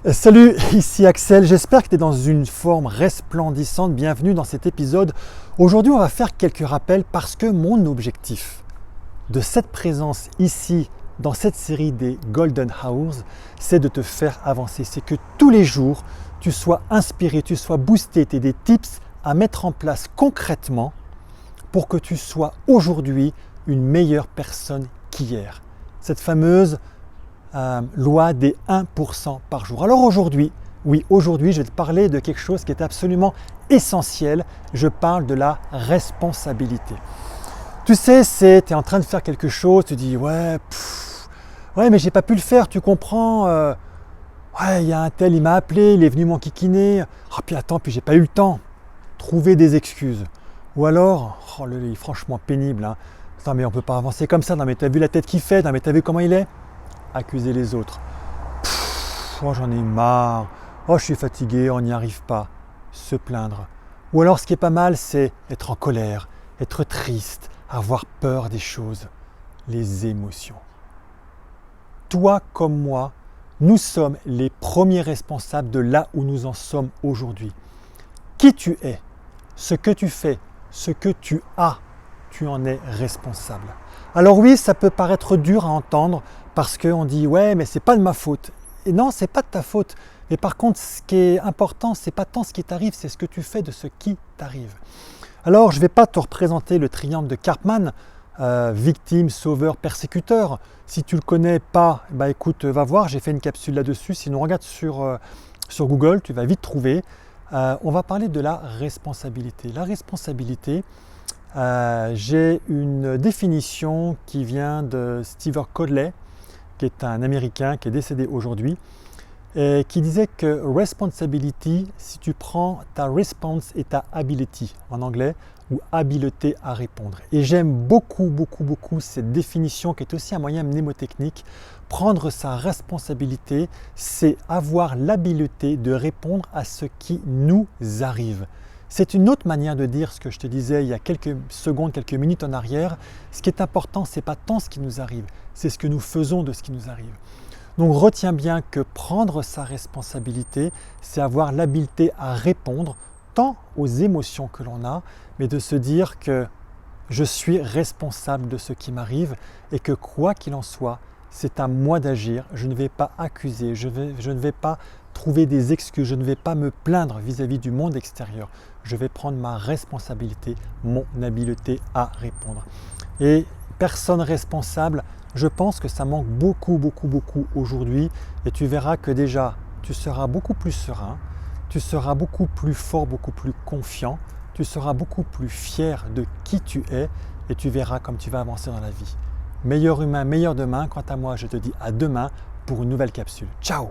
Salut, ici Axel, j'espère que tu es dans une forme resplendissante. Bienvenue dans cet épisode. Aujourd'hui, on va faire quelques rappels parce que mon objectif de cette présence ici, dans cette série des Golden Hours, c'est de te faire avancer. C'est que tous les jours, tu sois inspiré, tu sois boosté, tu aies des tips à mettre en place concrètement pour que tu sois aujourd'hui une meilleure personne qu'hier. Cette fameuse loi des 1% par jour. Alors aujourd'hui, aujourd'hui, je vais te parler de quelque chose qui est absolument essentiel. Je parle de la responsabilité. Tu sais, tu es en train de faire quelque chose, tu dis ouais, mais j'ai pas pu le faire, tu comprends. Ouais, il y a un tel, il m'a appelé, il est venu m'enquiquiner. Ah, puis attends, puis j'ai pas eu le temps. Trouver des excuses. Ou alors, il est franchement pénible. Hein. Non mais on peut pas avancer comme ça. Non mais t'as vu la tête qu'il fait. Non mais t'as vu comment il est. Accuser les autres. Oh, j'en ai marre. Oh, je suis fatigué, on n'y arrive pas. Se plaindre. Ou alors, ce qui est pas mal, c'est être en colère, être triste, avoir peur des choses. Les émotions. Toi comme moi, nous sommes les premiers responsables de là où nous en sommes aujourd'hui. Qui tu es, ce que tu fais, ce que tu as, tu en es responsable. Alors oui, ça peut paraître dur à entendre parce qu'on dit ouais, mais c'est pas de ma faute. Et non, c'est pas de ta faute. Mais par contre, ce qui est important, c'est pas tant ce qui t'arrive, c'est ce que tu fais de ce qui t'arrive. Alors, je ne vais pas te représenter le triangle de Karpman, victime, sauveur, persécuteur. Si tu le connais pas, bah écoute, va voir, j'ai fait une capsule là-dessus. Sinon, regarde sur Google, tu vas vite trouver. On va parler de la responsabilité. La responsabilité, j'ai une définition qui vient de Steve Codley, qui est un Américain qui est décédé aujourd'hui, et qui disait que responsibility, si tu prends ta response et ta ability en anglais, ou habileté à répondre. Et j'aime beaucoup cette définition qui est aussi un moyen mnémotechnique. Prendre sa responsabilité, c'est avoir l'habileté de répondre à ce qui nous arrive. C'est une autre manière de dire ce que je te disais il y a quelques secondes, quelques minutes en arrière. Ce qui est important, ce n'est pas tant ce qui nous arrive, c'est ce que nous faisons de ce qui nous arrive. Donc retiens bien que prendre sa responsabilité, c'est avoir l'habileté à répondre tant aux émotions que l'on a, mais de se dire que je suis responsable de ce qui m'arrive et que quoi qu'il en soit, c'est à moi d'agir. Je ne vais pas accuser, je ne vais pas trouver des excuses, je ne vais pas me plaindre vis-à-vis du monde extérieur. Je vais prendre ma responsabilité, mon habileté à répondre. Et personne responsable, je pense que ça manque beaucoup aujourd'hui et tu verras que déjà, tu seras beaucoup plus serein, tu seras beaucoup plus fort, beaucoup plus confiant, tu seras beaucoup plus fier de qui tu es et tu verras comme tu vas avancer dans la vie. Meilleur humain, meilleur demain. Quant à moi, je te dis à demain pour une nouvelle capsule. Ciao!